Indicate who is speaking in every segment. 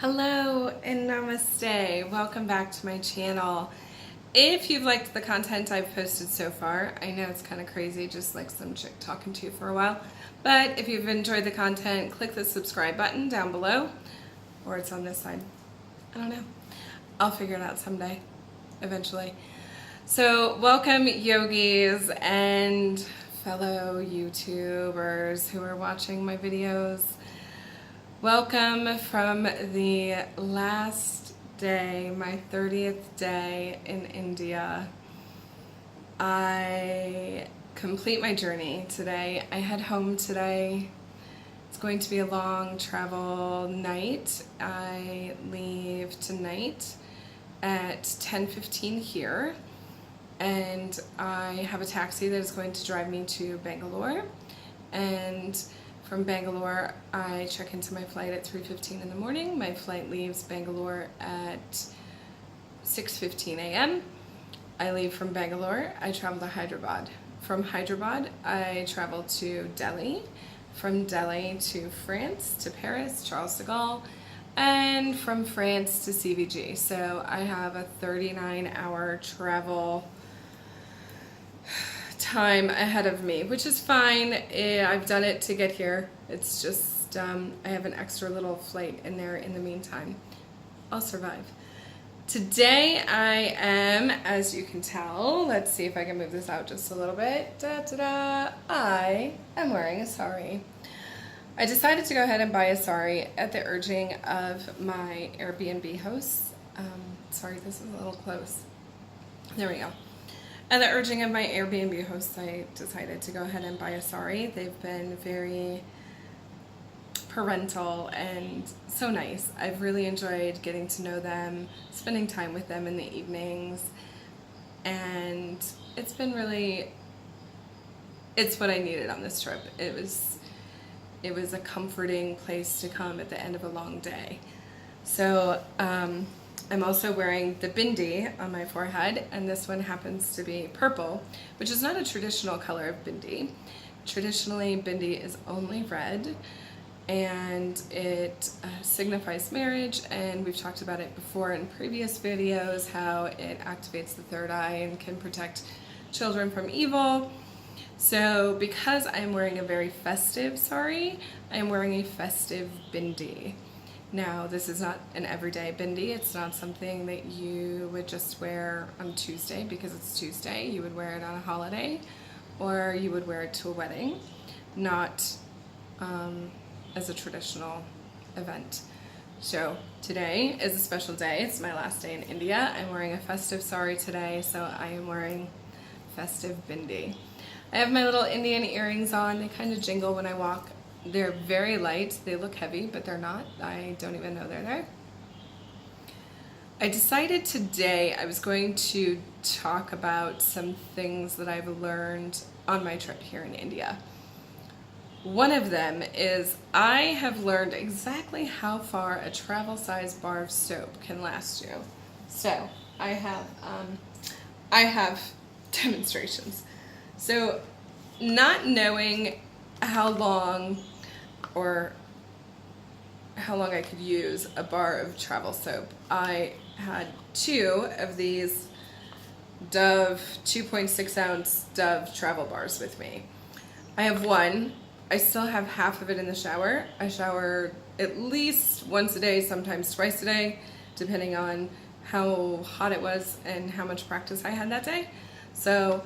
Speaker 1: Hello and namaste. Welcome back to my channel. If you've liked the content I've posted so far, I know it's kind of crazy, just like some chick talking to you for a while, but if you've enjoyed the content, click the subscribe button down below, or it's on this side. I don't know. I'll figure it out someday, eventually. So welcome yogis and fellow YouTubers who are watching my videos. Welcome from the last day, my 30th day in India. I complete my journey today. I head home today. It's going to be a long travel night. I leave tonight at 10:15 here, and I have a taxi that is going to drive me to Bangalore, and from Bangalore, I check into my flight at 3:15 in the morning. My flight leaves Bangalore at 6:15 a.m. I leave from Bangalore. I travel to Hyderabad. From Hyderabad, I travel to Delhi. From Delhi to France, to Paris, Charles de Gaulle, and from France to CVG. So I have a 39-hour travel time ahead of me, which is fine. I've done it to get here. It's just I have an extra little flight in there in the meantime. I'll survive. Today I am, as you can tell, let's see if I can move this out just a little bit. I am wearing a sari. I decided to go ahead and buy a sari at the urging of my Airbnb hosts. Sorry, this is a little close. There we go. At the urging of my Airbnb hosts, I decided to go ahead and buy a sari. They've been very parental and so nice. I've really enjoyed getting to know them, spending time with them in the evenings, and it's been really, it's what I needed on this trip. It was a comforting place to come at the end of a long day. So, I'm also wearing the bindi on my forehead, and this one happens to be purple, which is not a traditional color of bindi. Traditionally, bindi is only red, and it signifies marriage, and we've talked about it before in previous videos, how it activates the third eye and can protect children from evil. So because I'm wearing a very festive sari, I'm wearing a festive bindi. Now, this is not an everyday bindi. It's not something that you would just wear on Tuesday because it's Tuesday. You would wear it on a holiday, or you would wear it to a wedding, not as a traditional event. So today is a special day. It's my last day in India. I'm wearing a festive sari today, so I am wearing festive bindi. I have my little Indian earrings on. They kind of jingle when I walk. They're very light. They look heavy, but they're not. I don't even know they're there. I decided today I was going to talk about some things that I've learned on my trip here in India. One of them is I have learned exactly how far a travel size bar of soap can last you. So I have demonstrations. So not knowing how long I could use a bar of travel soap, I had 2 of these Dove 2.6 ounce Dove travel bars with me. I have one. I still have half of it in the shower. I shower at least once a day, sometimes twice a day, depending on how hot it was and how much practice I had that day. So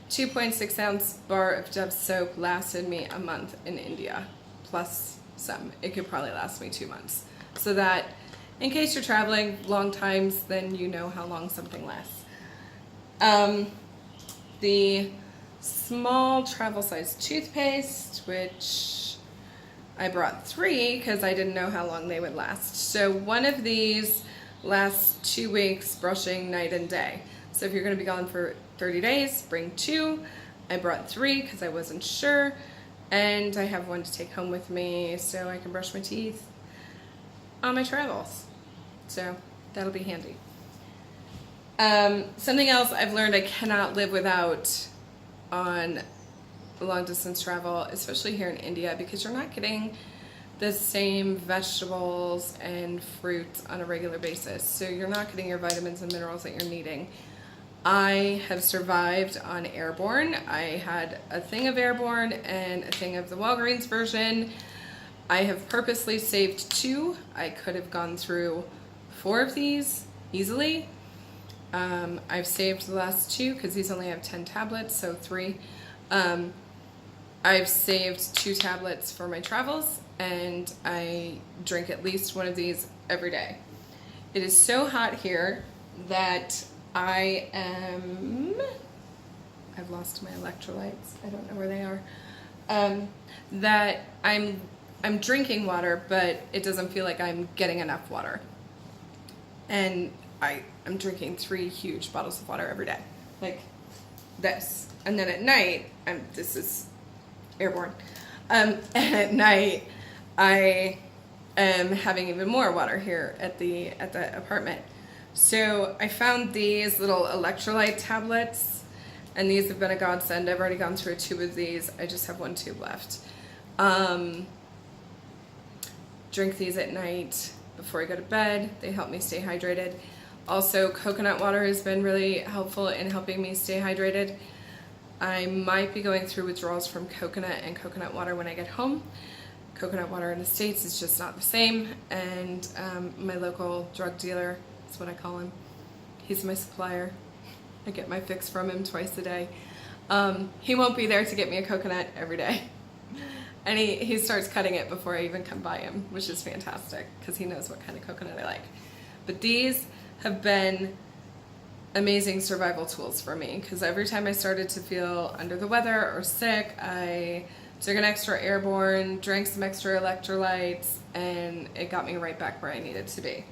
Speaker 1: 2.6 ounce bar of Dove soap lasted me a month in India, plus some. It could probably last me 2 months. So that in case you're traveling long times, then you know how long something lasts. The small travel size toothpaste, which I brought 3 because I didn't know how long they would last. So one of these lasts 2 weeks brushing night and day. So if you're going to be gone for 30 days, bring 2. I brought 3 because I wasn't sure, and I have one to take home with me so I can brush my teeth on my travels. So that'll be handy. Something else I've learned I cannot live without on long distance travel, especially here in India, because you're not getting the same vegetables and fruits on a regular basis. So you're not getting your vitamins and minerals that you're needing. I have survived on Airborne. I had a thing of Airborne and a thing of the Walgreens version. I have purposely saved 2. I could have gone through 4 of these easily. I've saved the last 2 because these only have 10 tablets, so 3. I've saved 2 tablets for my travels, and I drink at least one of these every day. It is so hot here that I've lost my electrolytes. I don't know where they are. That I'm drinking water, but it doesn't feel like I'm getting enough water. And I'm drinking 3 huge bottles of water every day, like this. And then at night, this is Airborne. And at night, I am having even more water here at the apartment. So I found these little electrolyte tablets, and these have been a godsend. I've already gone through a tube of these. I just have 1 tube left. Drink these at night before I go to bed. They help me stay hydrated. Also, coconut water has been really helpful in helping me stay hydrated. I might be going through withdrawals from coconut and coconut water when I get home. Coconut water in the States is just not the same, and my local drug dealer, that's what I call him, he's my supplier. I get my fix from him twice a day. He won't be there to get me a coconut every day. And he starts cutting it before I even come by him, which is fantastic because he knows what kind of coconut I like. But these have been amazing survival tools for me, because every time I started to feel under the weather or sick, I took an extra Airborne, drank some extra electrolytes, and it got me right back where I needed to be.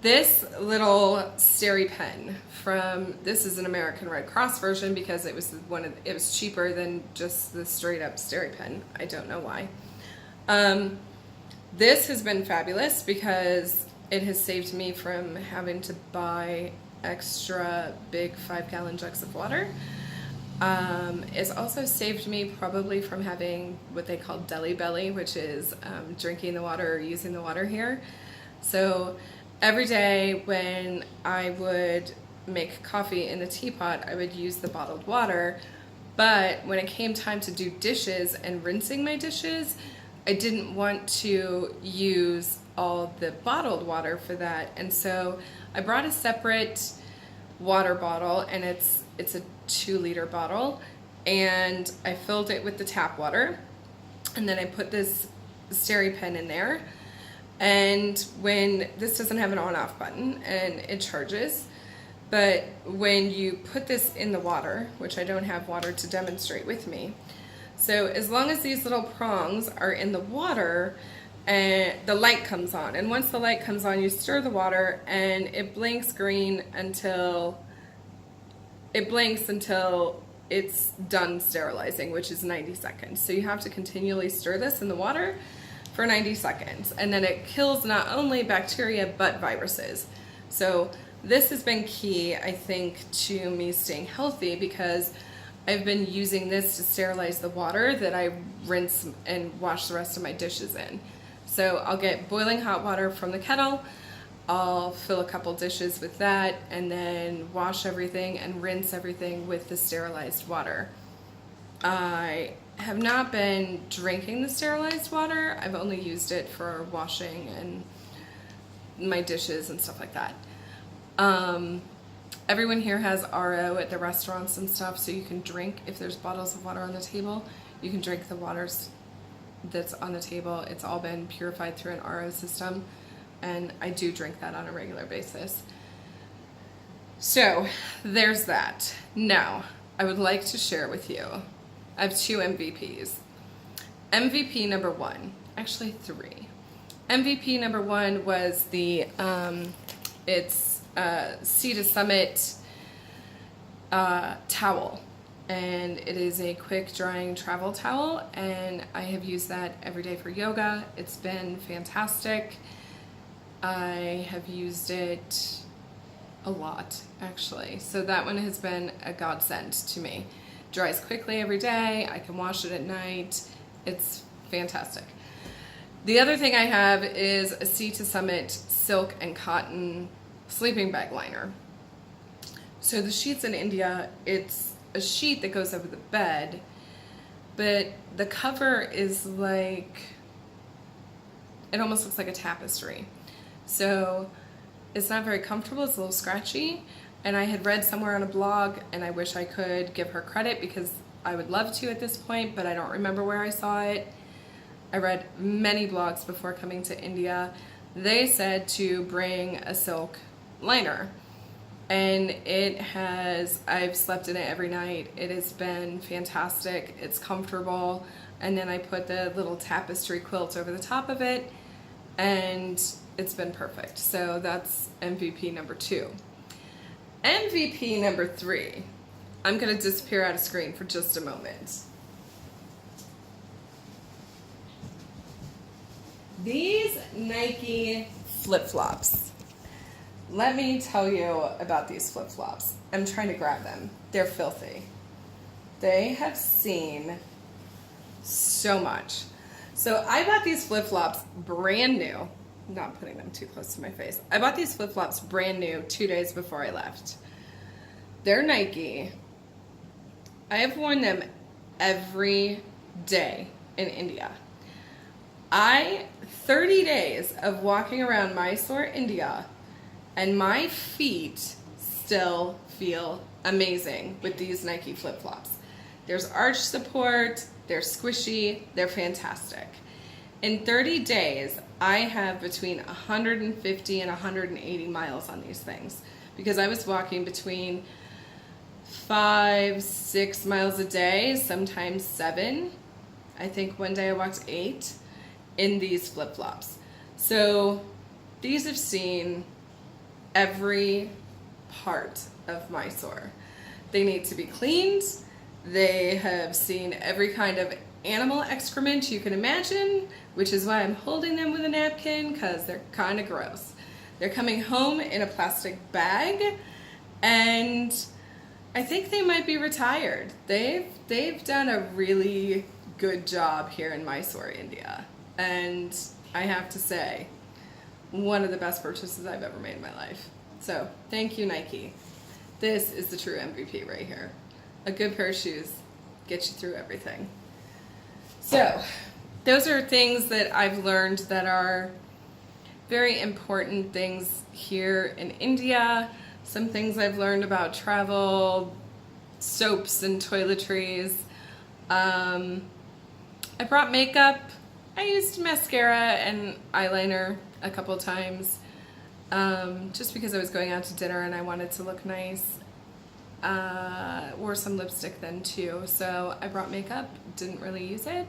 Speaker 1: This little SteriPen this is an American Red Cross version because it was cheaper than just the straight up SteriPen. I don't know why. This has been fabulous because it has saved me from having to buy extra big 5-gallon jugs of water. It's also saved me probably from having what they call deli belly, which is drinking the water or using the water here. So every day when I would make coffee in the teapot, I would use the bottled water. But when it came time to do dishes and rinsing my dishes, I didn't want to use all the bottled water for that. And so I brought a separate water bottle, and it's a 2-liter bottle, and I filled it with the tap water, and then I put this SteriPen in there. And when this doesn't have an on-off button, and it charges, but when you put this in the water, which I don't have water to demonstrate with me, so as long as these little prongs are in the water, and the light comes on, and once the light comes on, you stir the water, and it blinks green until it's done sterilizing, which is 90 seconds. So you have to continually stir this in the water for 90 seconds, and then it kills not only bacteria but viruses. So this has been key, I think, to me staying healthy, because I've been using this to sterilize the water that I rinse and wash the rest of my dishes in. So I'll get boiling hot water from the kettle, I'll fill a couple dishes with that, and then wash everything and rinse everything with the sterilized water. I have not been drinking the sterilized water. I've only used it for washing and my dishes and stuff like that. Everyone here has RO at the restaurants and stuff, so you can drink, if there's bottles of water on the table, you can drink the waters that's on the table. It's all been purified through an RO system, and I do drink that on a regular basis. So there's that. Now, I would like to share with you, I have 2 MVPs. MVP number 1, actually 3. MVP number 1 was the, it's Sea to Summit towel. And it is a quick drying travel towel, and I have used that every day for yoga. It's been fantastic. I have used it a lot, actually. So that one has been a godsend to me. Dries quickly every day. I can wash it at night. It's fantastic. The other thing I have is a Sea to Summit silk and cotton sleeping bag liner. So the sheets in India, it's a sheet that goes over the bed, but the cover is like, it almost looks like a tapestry. So it's not very comfortable, it's a little scratchy. And I had read somewhere on a blog, and I wish I could give her credit because I would love to at this point, but I don't remember where I saw it. I read many blogs before coming to India. They said to bring a silk liner. And I've slept in it every night. It has been fantastic. It's comfortable. And then I put the little tapestry quilt over the top of it, and it's been perfect. So that's MVP number 2. MVP number 3. I'm gonna disappear out of screen for just a moment. These Nike flip-flops. Let me tell you about these flip-flops. I'm trying to grab them. They're filthy. They have seen so much. So I bought these flip-flops brand new. I'm not putting them too close to my face. I bought these flip-flops brand new 2 days before I left. They're Nike. I have worn them every day in India. 30 days of walking around Mysore, India, and my feet still feel amazing with these Nike flip-flops. There's arch support, they're squishy, they're fantastic. In 30 days, I have between 150 and 180 miles on these things because I was walking between 5-6 miles a day, sometimes 7. I think one day I walked 8 in these flip-flops. So these have seen every part of Mysore. They need to be cleaned. They have seen every kind of animal excrement you can imagine, which is why I'm holding them with a napkin, because they're kind of gross. They're coming home in a plastic bag, and I think they might be retired. They've done a really good job here in Mysore, India. And I have to say, one of the best purchases I've ever made in my life. So, thank you, Nike. This is the true MVP right here. A good pair of shoes gets you through everything. So, those are things that I've learned that are very important things here in India. Some things I've learned about travel, soaps and toiletries. I brought makeup. I used mascara and eyeliner a couple times just because I was going out to dinner and I wanted to look nice. Wore some lipstick then too, so I brought makeup, didn't really use it.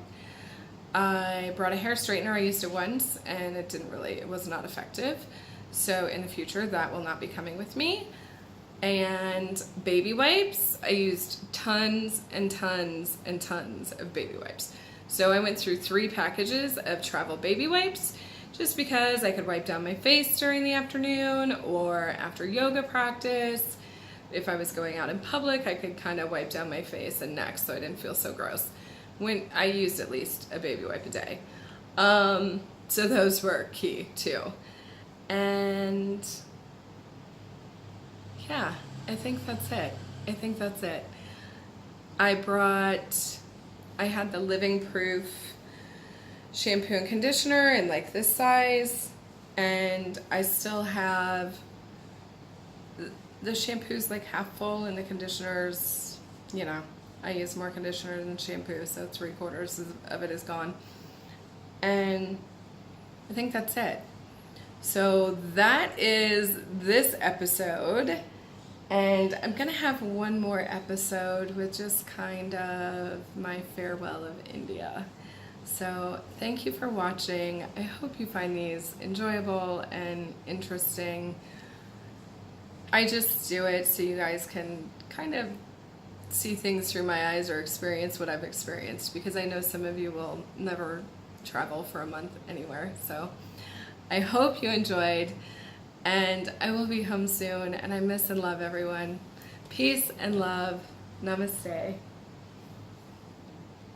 Speaker 1: I brought a hair straightener. I used it once and it was not effective. So in the future that will not be coming with me. And baby wipes, I used tons and tons and tons of baby wipes. So I went through 3 packages of travel baby wipes just because I could wipe down my face during the afternoon or after yoga practice. If I was going out in public, I could kind of wipe down my face and neck so I didn't feel so gross. When I used at least a baby wipe a day. So those were key too. And yeah, I think that's it. I had the Living Proof shampoo and conditioner in like this size, and I still have the shampoo's like half full and the conditioner's, I use more conditioner than shampoo, so 3/4 of it is gone. And I think that's it. So that is this episode. And I'm going to have one more episode with just kind of my farewell of India. So thank you for watching. I hope you find these enjoyable and interesting. I just do it so you guys can kind of see things through my eyes or experience what I've experienced, because I know some of you will never travel for a month anywhere. So I hope you enjoyed. And I will be home soon, and I miss and love everyone. Peace and love. Namaste.